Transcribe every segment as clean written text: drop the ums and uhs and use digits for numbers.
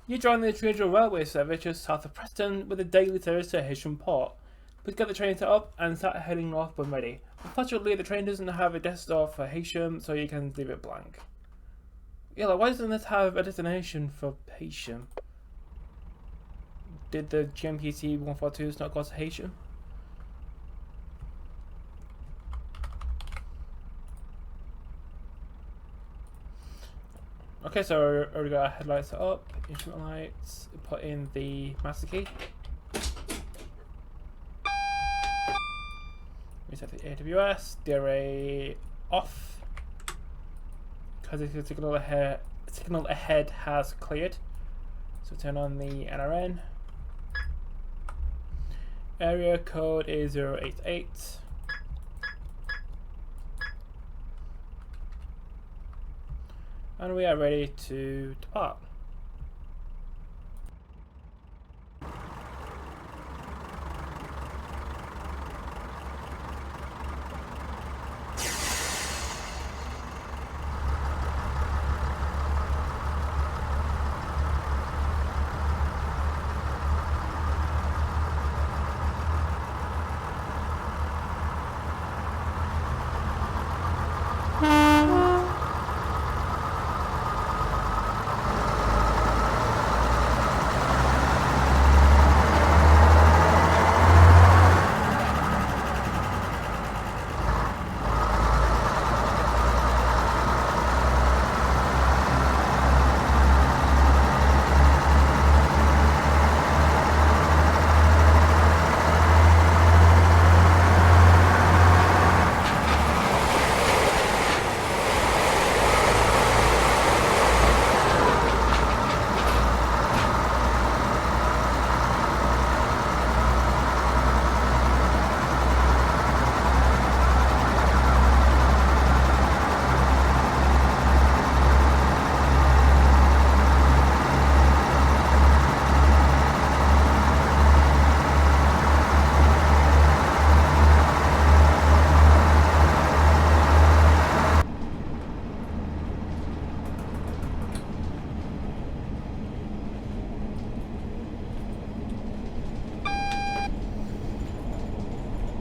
You join the regional railway service just south of Preston with a daily service to Heysham Port. Please get the train set up and start heading north when ready. Unfortunately, the train doesn't have a destination for Heysham, so you can leave it blank. Yeah, like, why doesn't this have a destination for Heysham? Did the GMPT 142s not go to Heysham? Okay, so we already got our headlights set up, instrument lights, put in the master key. Reset the AWS, the array off, because the signal ahead has cleared. So turn on the NRN. Area code is 088. And we are ready to depart.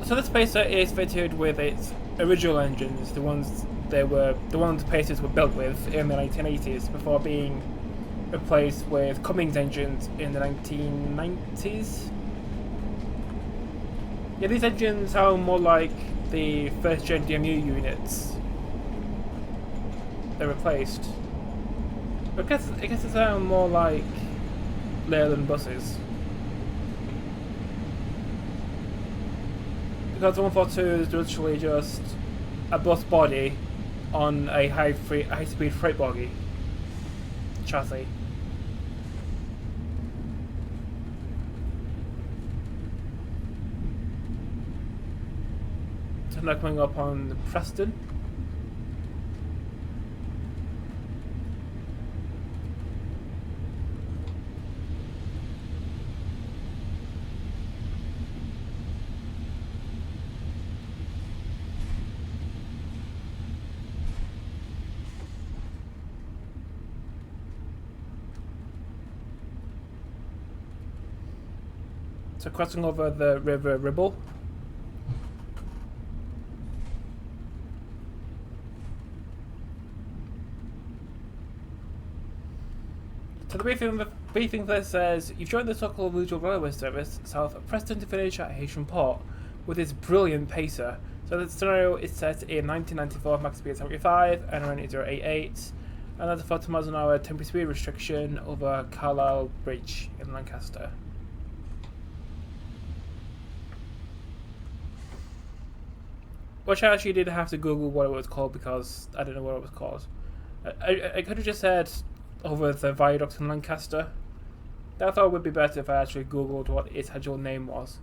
So this pacer is fitted with its original engines, the ones pacers were built with in the 1980s before being replaced with Cummins engines in the 1990s. Yeah, these engines sound more like the first gen DMU units they're replaced. I guess they sound more like Leyland buses. Because the 142 is literally just a bus body on a high-speed freight buggy chassis. So now coming up on Preston. So crossing over the River Ribble. So the briefing there says, you've joined the local regional railway service south of Preston to finish at Heysham Port with this brilliant pacer. So the scenario is set in 1994, max speed 75, and around 088, and that's a 40 miles an hour temporary speed restriction over Carlisle Bridge in Lancaster. Which I actually did have to Google what it was called because I didn't know what it was called. I could have just said over the viaduct in Lancaster. I thought it would be better if I actually Googled what its actual name was.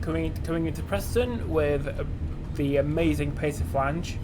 coming into Preston with the amazing pacer flange.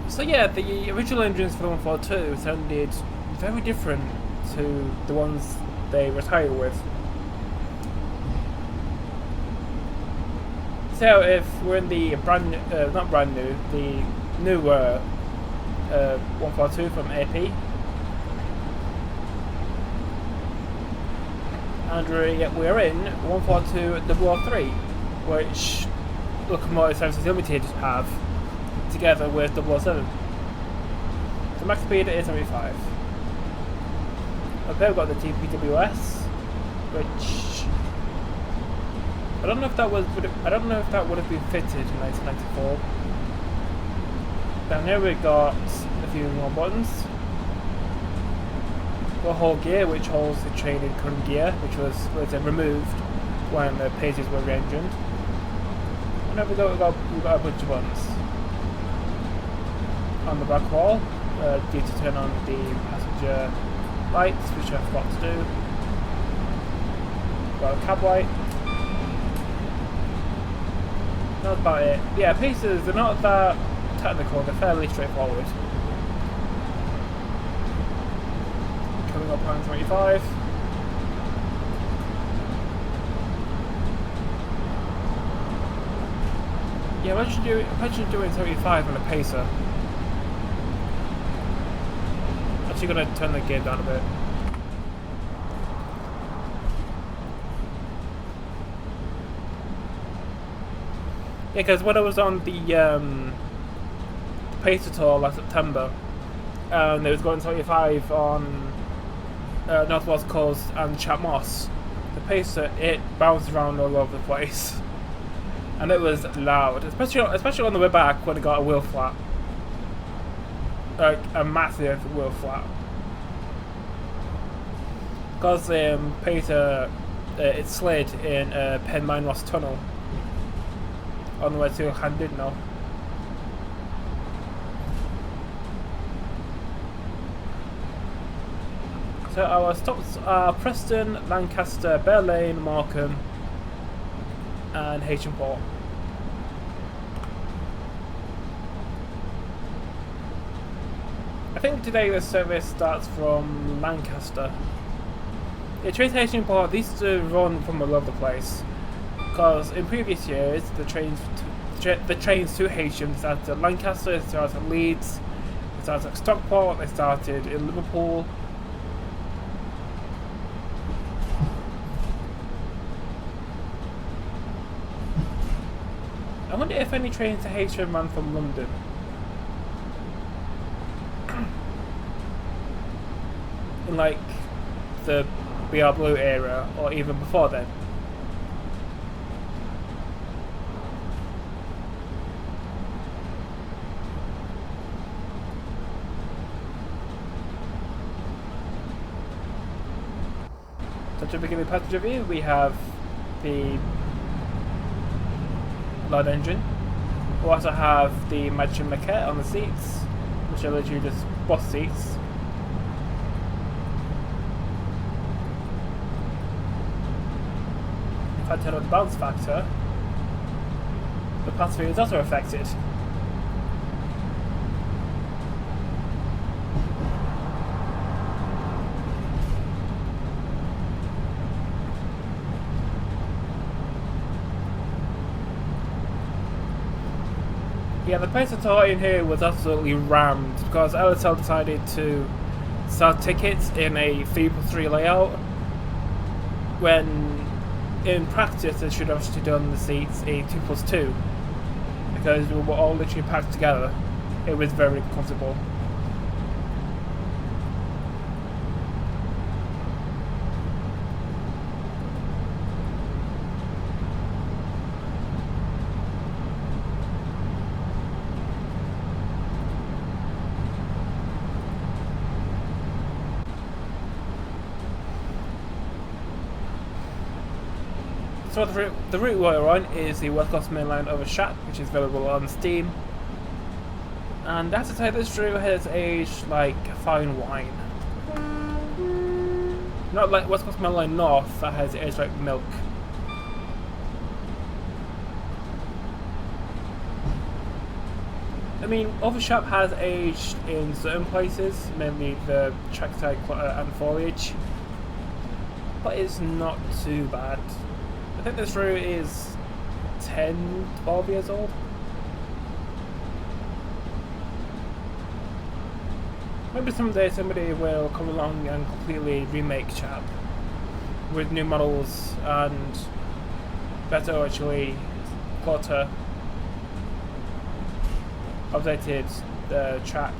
So yeah, the original engines for the 142 sounded very different to the ones they retired with. So if we're in the not brand new, the newer 142 from AP, and we're in 142 which Locomotive Services Limited have together with 007. The max speed is 75. Okay, we've got the TPWS, which I don't know if that would have been fitted in 1994. Down here we got a few more buttons. The whole gear, which holds the train in current gear, which was removed when the pages were re-engined. Whenever we've got a bunch of ones on the back wall. Due to turn on the passenger lights, which I forgot to do. Got a cab light. That's about it. Yeah, pieces, they're not that technical, they're fairly straightforward. Coming up on 25. Yeah, imagine doing 75 on a pacer. Actually gonna turn the gear down a bit. Yeah, because when I was on the Pacer Tour last September, and it was going 75 on North West Coast and Chat Moss, the Pacer, it bounced around all over the place. And it was loud, especially on the way back when it got a wheel flat. Like a massive wheel flat. Because Pacer, it slid in Penmine Ross Tunnel on the way to Llandudno. So our stops are Preston, Lancaster, Bear Lane, Markham, and Heysham Port. I think today the service starts from Lancaster. The train to Heysham Port, these used to run from all over the place. Because in previous years, the trains to Heysham started at Lancaster, they started at Leeds, they started at Stockport, they started in Liverpool. I wonder if any trains to Heysham ran from London. In like the BR Blue era, or even before then. So to begin the passenger view, we have the Lord engine. We also have the matching maquette on the seats, which are literally just bus seats. If I turn on the bounce factor, the passenger view is also affected. Yeah, the Pacer Tour in here was absolutely rammed because LSL decided to sell tickets in a 3+3 layout when in practice they should have actually done the seats a 2+2 because we were all literally packed together. It was very comfortable. So the route we're on is the West Coast Main Line Over Shap, which is available on Steam. And I have to say, this route has aged like fine wine. Not like West Coast Main Line North, that has aged like milk. I mean, Over Shap has aged in certain places, mainly the trackside clutter and foliage, but it's not too bad. I think this route is 10, 12 years old. Maybe someday somebody will come along and completely remake Chap with new models and better, actually, quarter updated track.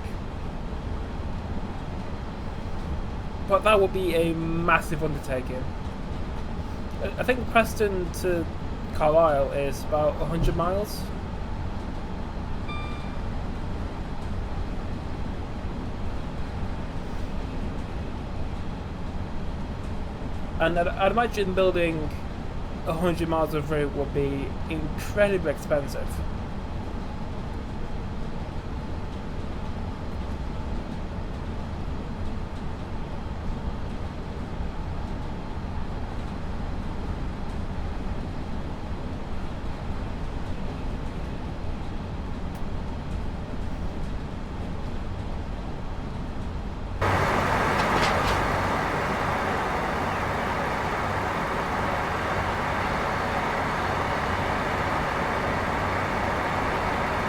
But that would be a massive undertaking. I think Preston to Carlisle is about 100 miles. And I'd imagine building 100 miles of route would be incredibly expensive.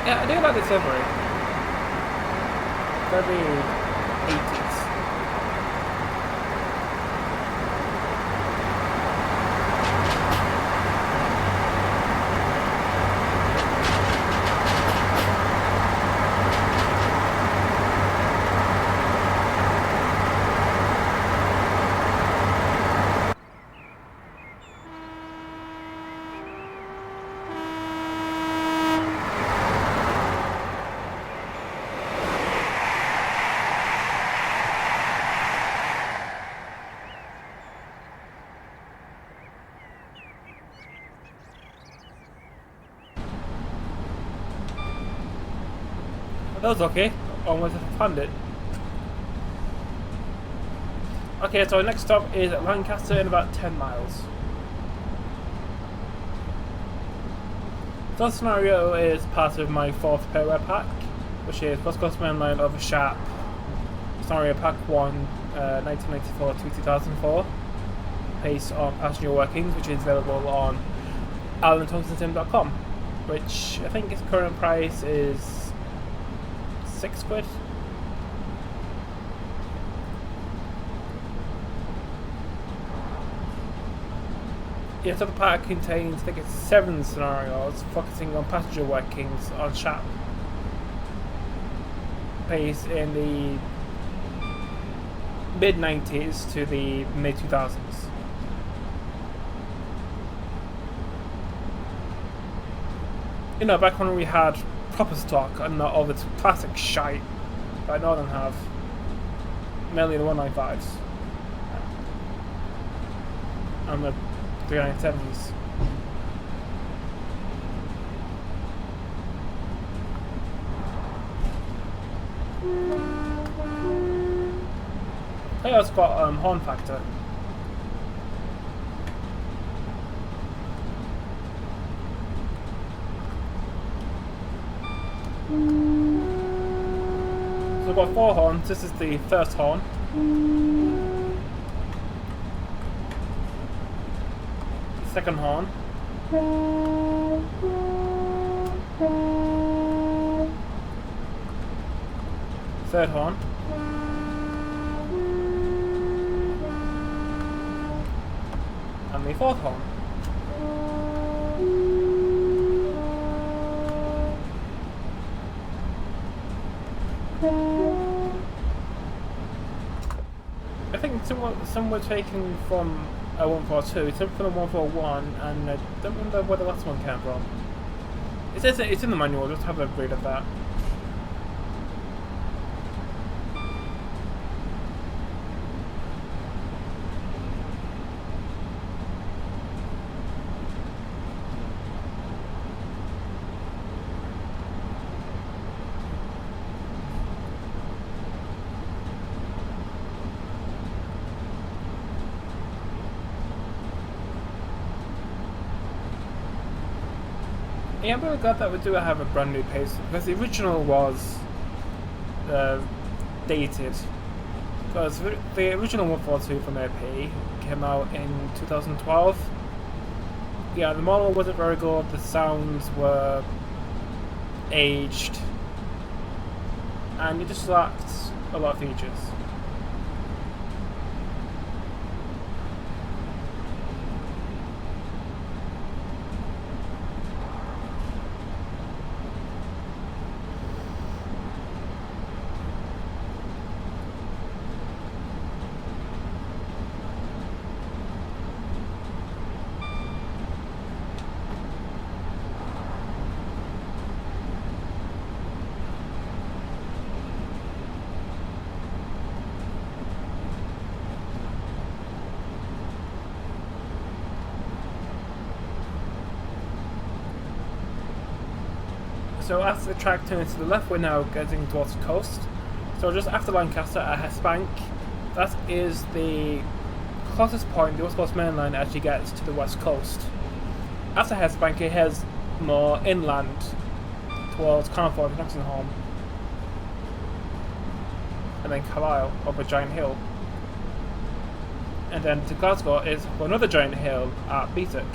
Yeah, I do like this livery. Very 80s. That was okay. Almost found it. Okay, so our next stop is at Lancaster in about 10 miles. This scenario is part of my 4th payware pack, which is WCML Over Shap, scenario pack 1, 1994 to 2004, based on passenger workings, which is available on alanthomsonsim.com, which I think its current price is £6. Yeah, so the pack contains, I think it's 7 scenarios focusing on passenger workings on Shap, based in the mid-90s to the mid-2000s. You know, back when we had proper stock and not all this classic shite that Northern have, mainly the 195s and the 397s. I also got horn factor. So I've got 4 horns. This is the first horn. Second horn. Third horn. And the 4th horn. I think some were taken from 142, some from 141, and I don't remember where the last one came from. It says it's in the manual, just have a read of that. Yeah, I'm really glad that we do have a brand new pace, because the original was dated. Because the original 142 from AP came out in 2012. Yeah, the model wasn't very good, the sounds were aged, and it just lacked a lot of features. So as the track turns to the left, we're now getting towards the coast. So just after Lancaster at Hesbank, that is the closest point the West Coast Main Line actually gets to the west coast. After Hesbank, it heads more inland towards Carnforth and Oxenholme, and then Carlisle up a giant hill. And then to Glasgow is another giant hill at Beattock.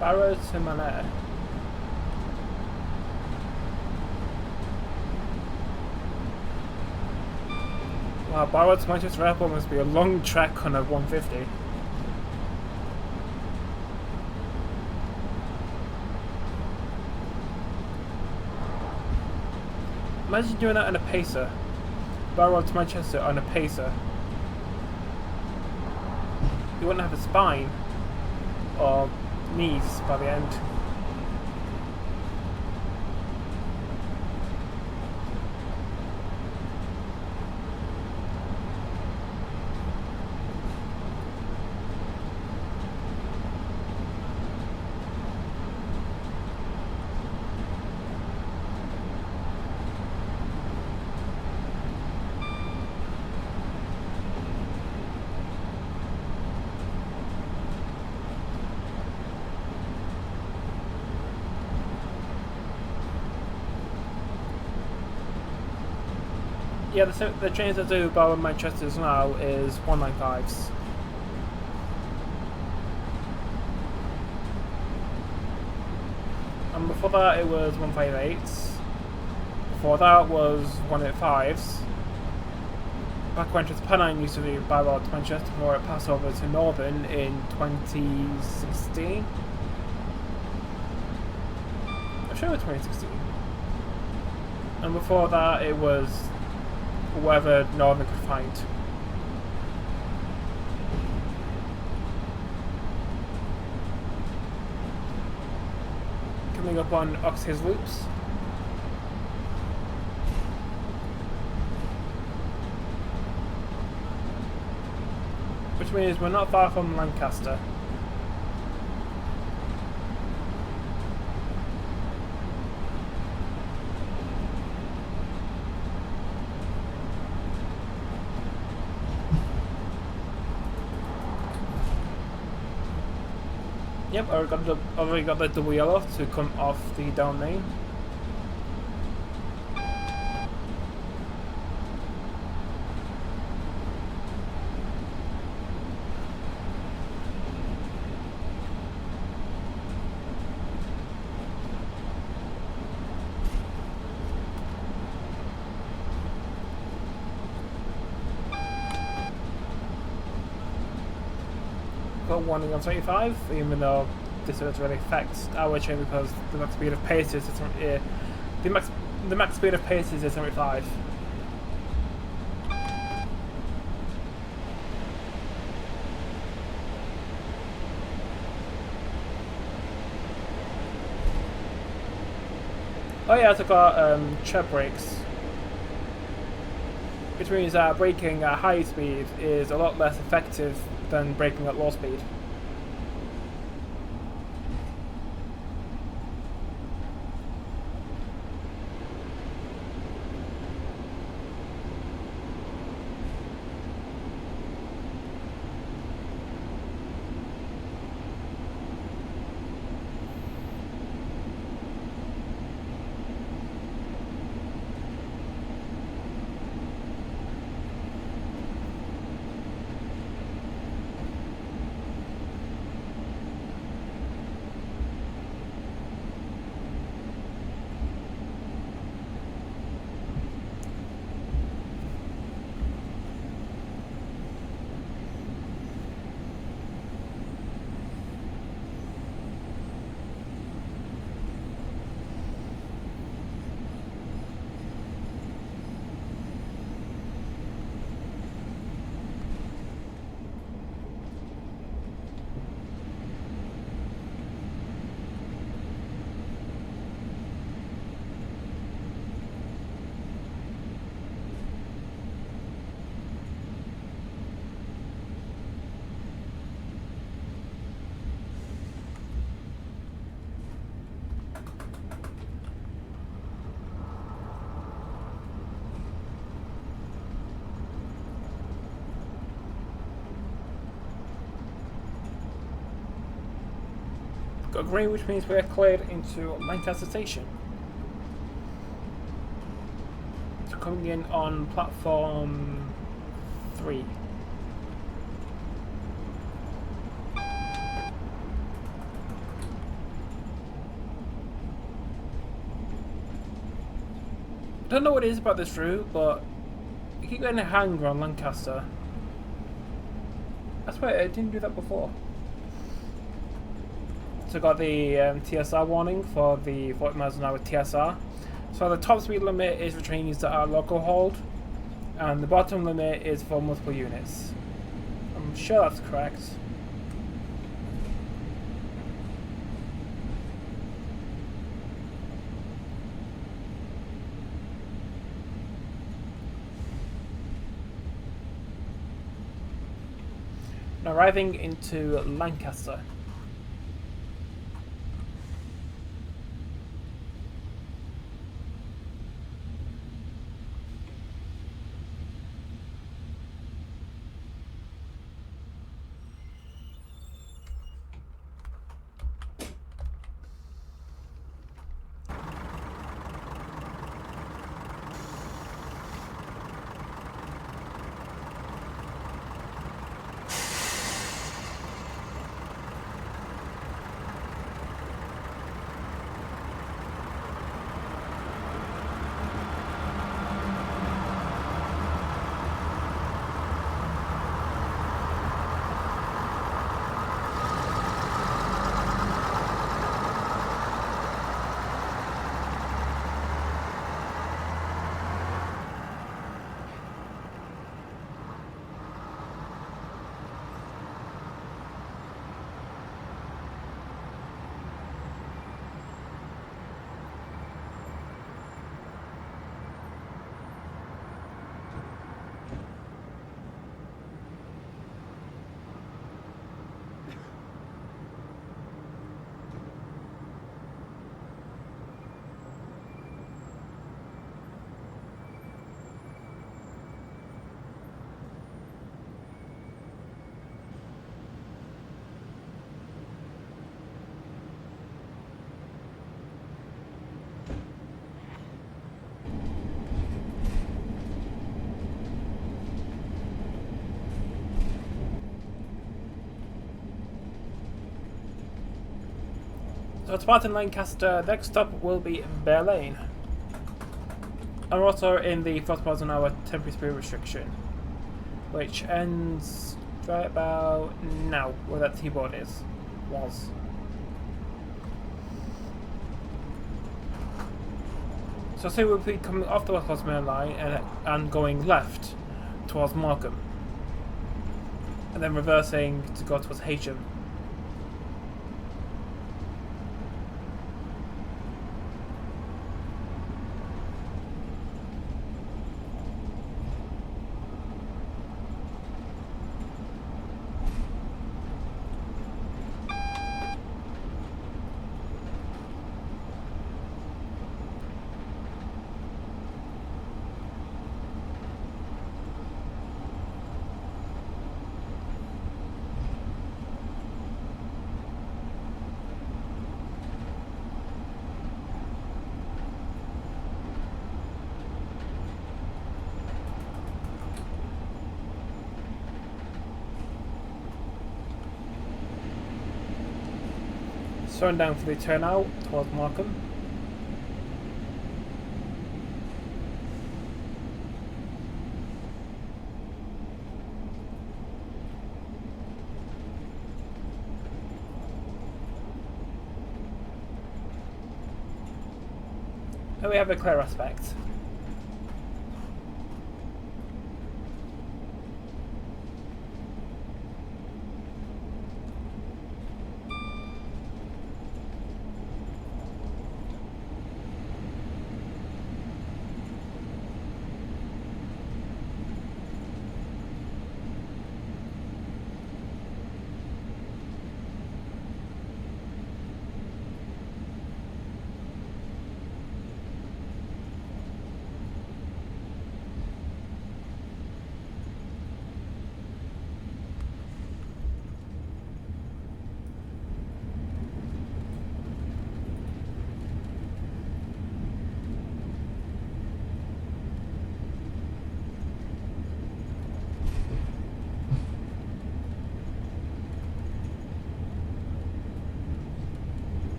Barrow to Manor. Wow, Barrow to Manchester Airport must be a long trek on a 150. Imagine doing that on a pacer. Barrow to Manchester on a pacer. You wouldn't have a spine or knees by the end. Yeah, the trains that do Barrow and Manchester now is 195s. And before that it was 158s. Before that was 185s. Back when Pennine used to do Barrow to Manchester before it passed over to Northern in 2016. I'm sure it was 2016. And before that it was whoever Northern could find. Coming up on Ox Hills Loops. Which means we're not far from Lancaster. Yep, already got the double yellow to come off the down lane. Got warning on 25, even though this doesn't really affect our train because the max speed of pace is the max speed of pace is 75. Oh yeah, it's got tread brakes, which means that braking at high speed is a lot less effective than braking at low speed. got green, which means we're cleared into Lancaster Station. So coming in on platform 3. I don't know what it is about this route, but I keep getting a hanger on Lancaster. I swear, I didn't do that before. So I got the TSR warning for the 40 miles an hour TSR. So the top speed limit is for trains that are local hauled, and the bottom limit is for multiple units. I'm sure that's correct. Now arriving into Lancaster. So to part in Lancaster, next stop will be Bear Lane. And we're also in the 40 miles an hour temporary speed restriction, which ends right about now, where that T-board was. So say we'll be coming off the West Coast Main Line and going left towards Markham, and then reversing to go towards Heysham. Slowing down for the turnout towards Markham. And we have a clear aspect.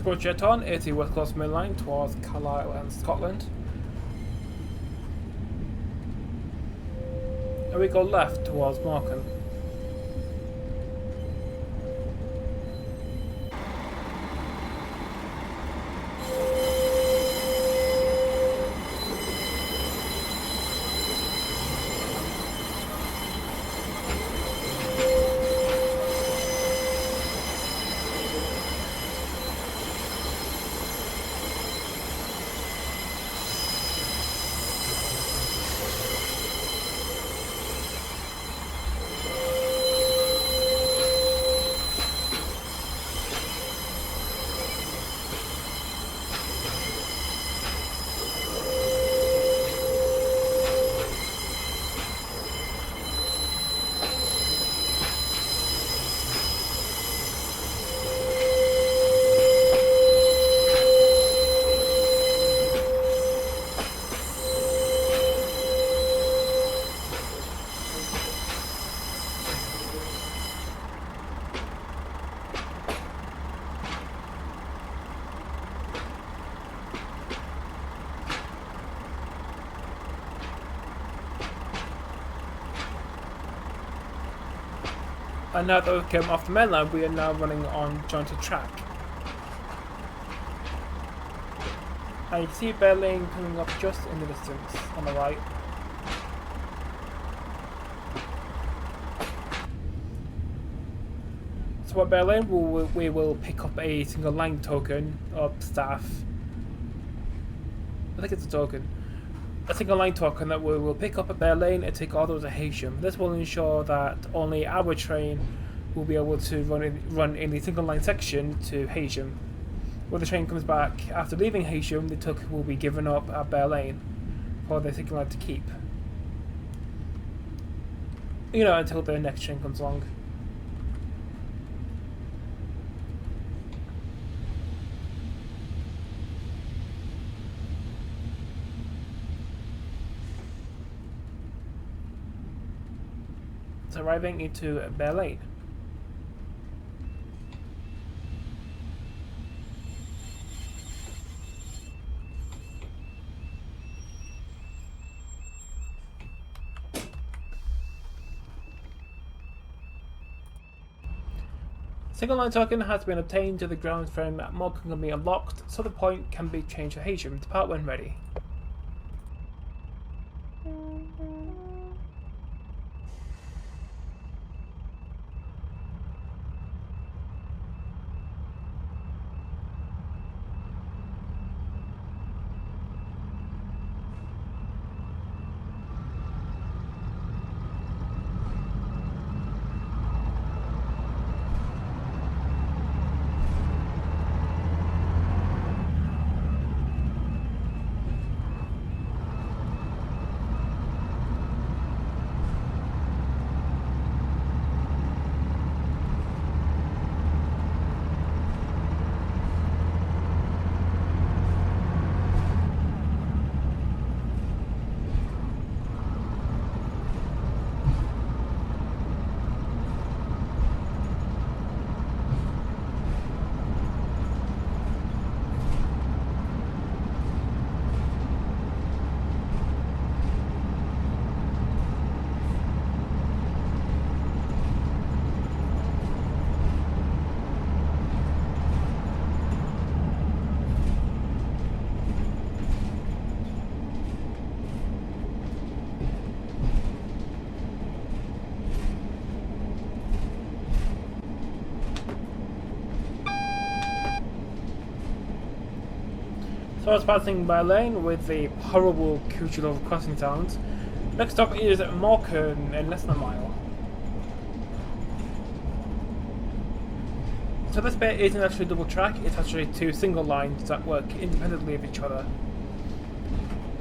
So go jet on, it's the West Coast Main Line towards Carlisle and Scotland. And we go left towards Morecambe. And now that we've come off the main line, we are now running on jointed track. And you can see Bear Lane coming up just in the distance on the right. So at Bear Lane, we will pick up a single line token of staff. I think it's a token. A single line token that we will pick up at Bear Lane and take all those to Heysham. This will ensure that only our train will be able to run in the single line section to Heysham. When the train comes back after leaving Heysham, the token will be given up at Bear Lane for the single line to keep. You know, until the next train comes along. It's arriving into Bear Lane. Single line token has been obtained to the ground frame at Morecambe can be unlocked, so the point can be changed to Heysham. Depart when ready. So I was passing by lane with the horrible Cucciolo crossing sounds. Next stop is Morecambe in less than a mile. So this bit isn't actually double track, it's actually two single lines that work independently of each other.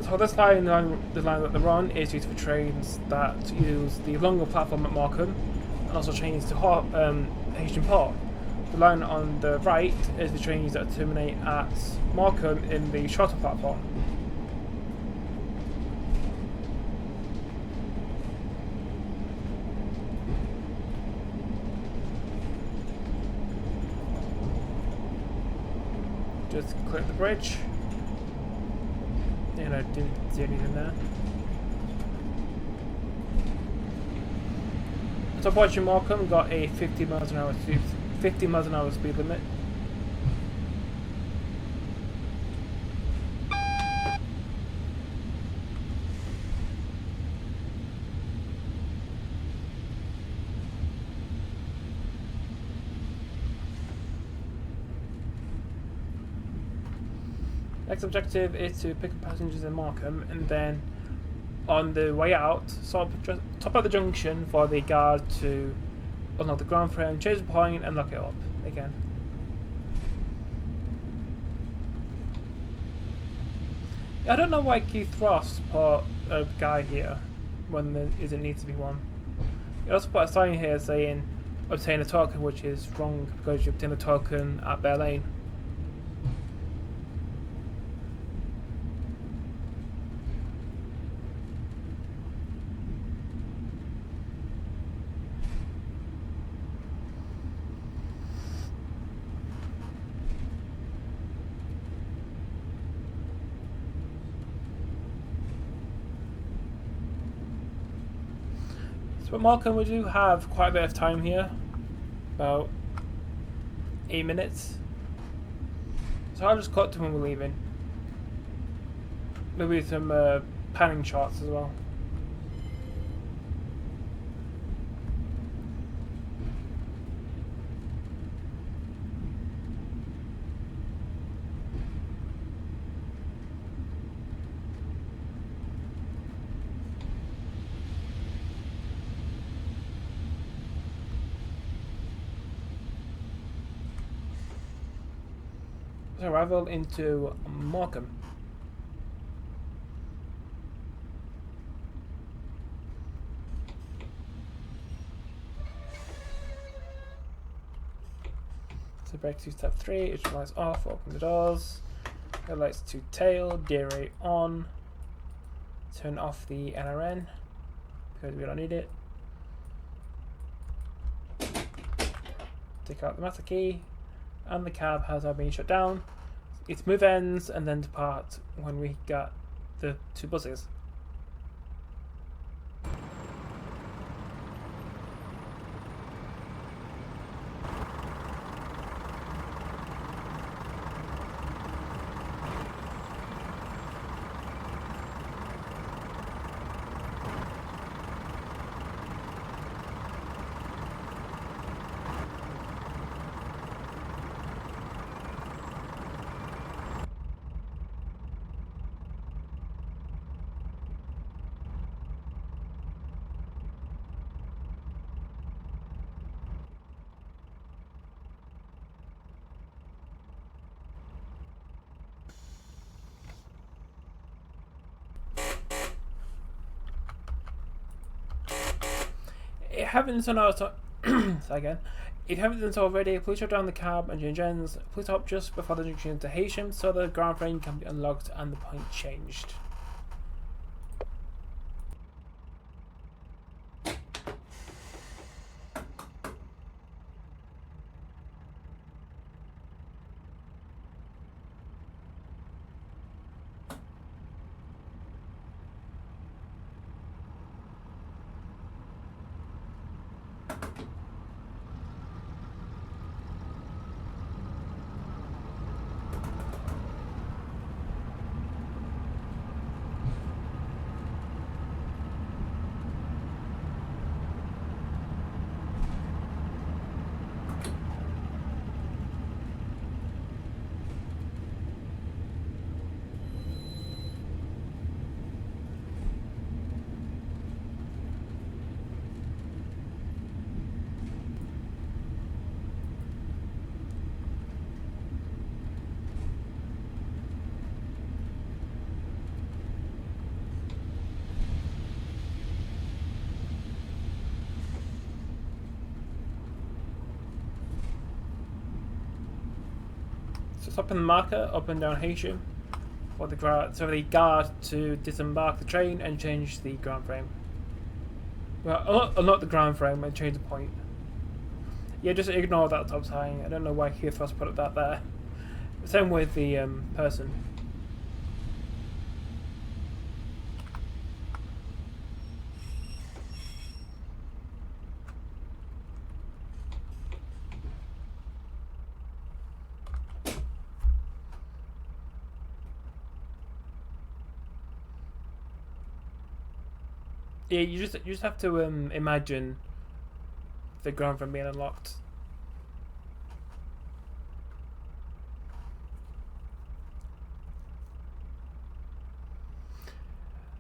So this line, the line that they're on, is used for trains that use the longer platform at Morecambe and also trains to Heysham Port. The line on the right is the trains that terminate at Morecambe in the shorter platform. just click the bridge. You know, didn't see anything there. Top watching Morecambe got a 50 miles an hour speed limit. Next objective is to pick up passengers in Morecambe, and then on the way out, stop at the junction for the guard to unlock the ground frame, change the point, and lock it up again. I don't know why Keith Ross put a guy here when there isn't need to be one. He also put a sign here saying obtain a token, which is wrong because you obtain a token at Bear Lane. But Morecambe, we do have quite a bit of time here, about 8 minutes. So I'll just cut to when we're leaving. Maybe some panning shots as well. Arrival into Morecambe. So brake to step 3, it lights off, open the doors, headlights to tail, DRA on, turn off the NRN because we don't need it, take out the master key, and the cab has now been shut down. It's move ends and then depart when we get the 2 buses. It happens on our again. It happens already. Please shut down the cab and change ends. Please stop just before the junction to Heysham so the ground frame can be unlocked and the point changed. So stopping the marker up and down Heysham for the guard to disembark the train and change the ground frame. Well, not the ground frame, and change the point. Yeah, just ignore that top sign. I don't know why Keith Ross put that there. Same with the person. Yeah, you just have to imagine the ground frame being unlocked.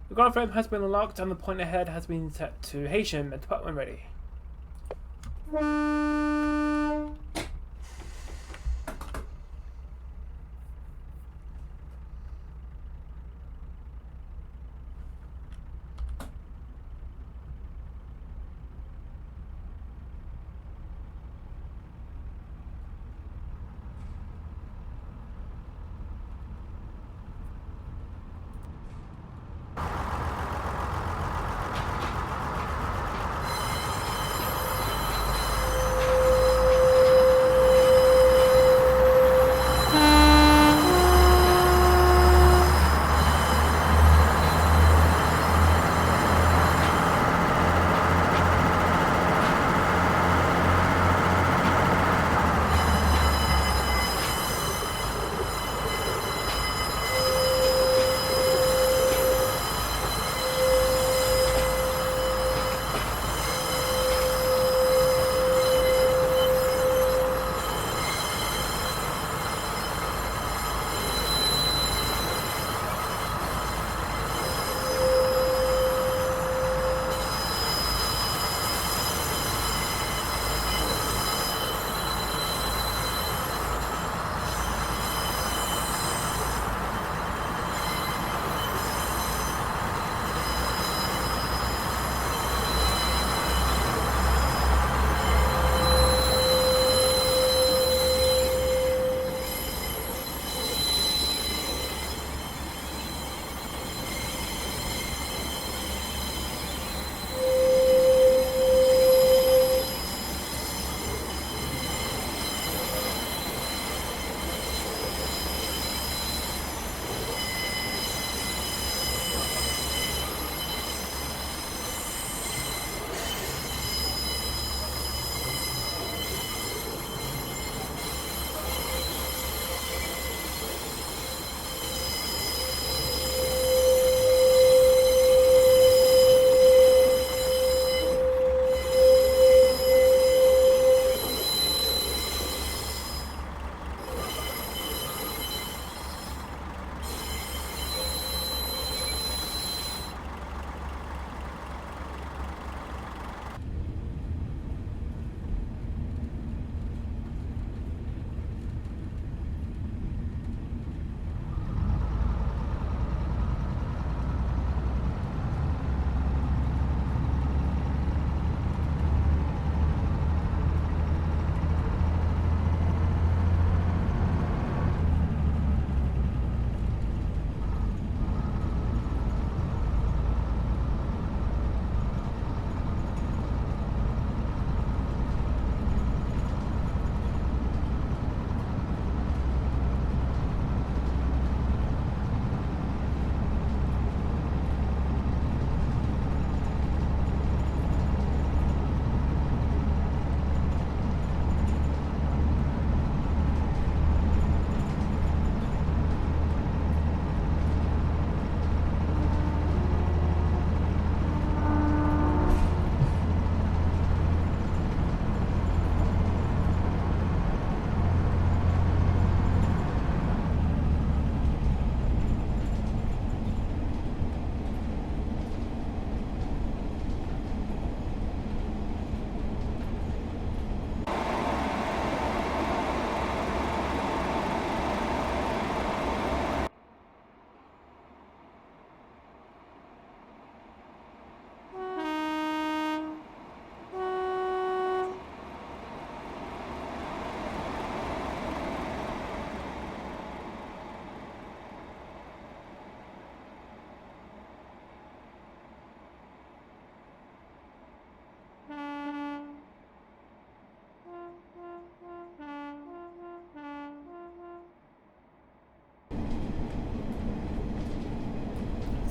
The ground frame has been unlocked and the point ahead has been set to Heysham and depart when ready.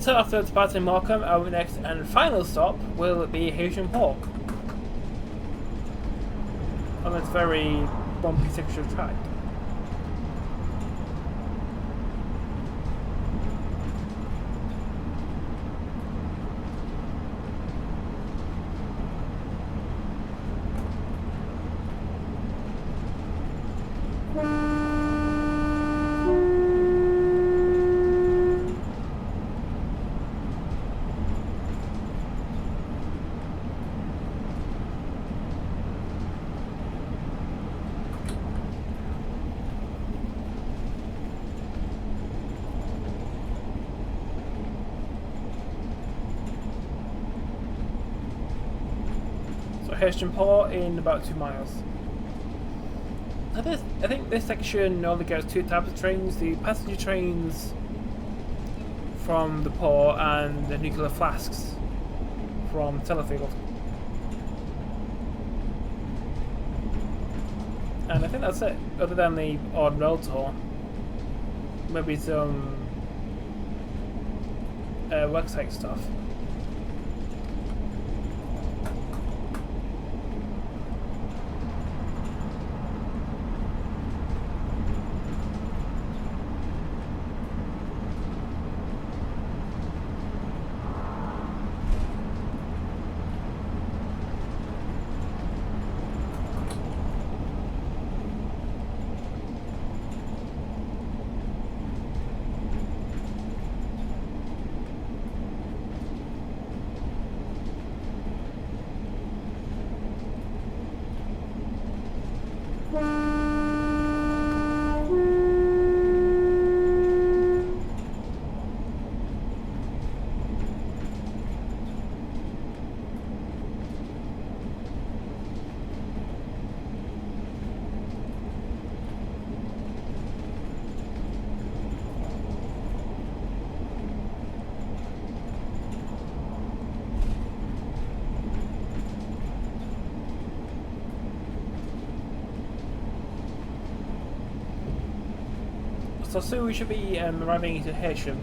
So after departing Morecambe, our next and final stop will be Heysham Port. On this very bumpy section of track. Heysham Port in about 2 miles. I think this section only goes 2 types of trains: the passenger trains from the port and the nuclear flasks from Sellafield. And I think that's it, other than the odd rail tour. Maybe some worksite stuff. So soon we should be arriving into Heysham.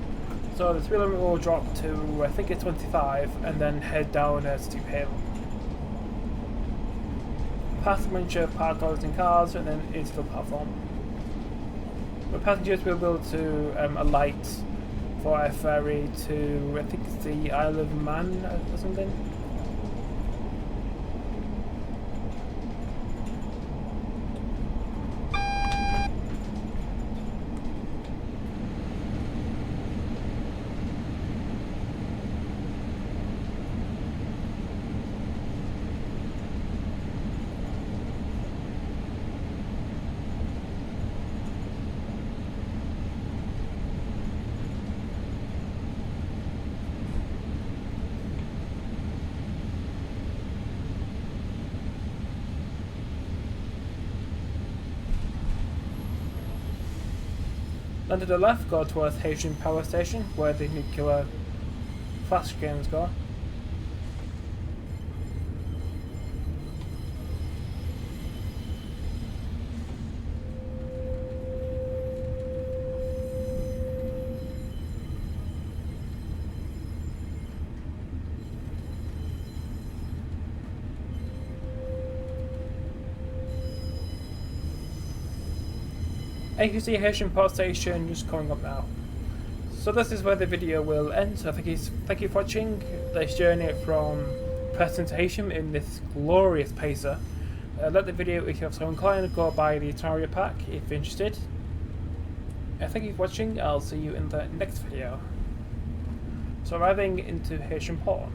So the speed limit will drop to, I think it's 25, and then head down a steep hill. Past a bunch of parked and cars, and then into the platform. The passengers will be able to alight for a ferry to, I think it's the Isle of Man or something. Then to the left, go towards Heysham Power Station, where the nuclear flash games go. And you can see Heysham Port Station just coming up now. So this is where the video will end. So thank you for watching this journey from Preston to Heysham in this glorious pacer. Let the video, if you're so inclined, go buy the Atari pack if you're interested. Thank you for watching. I'll see you in the next video. So arriving into Heysham Port.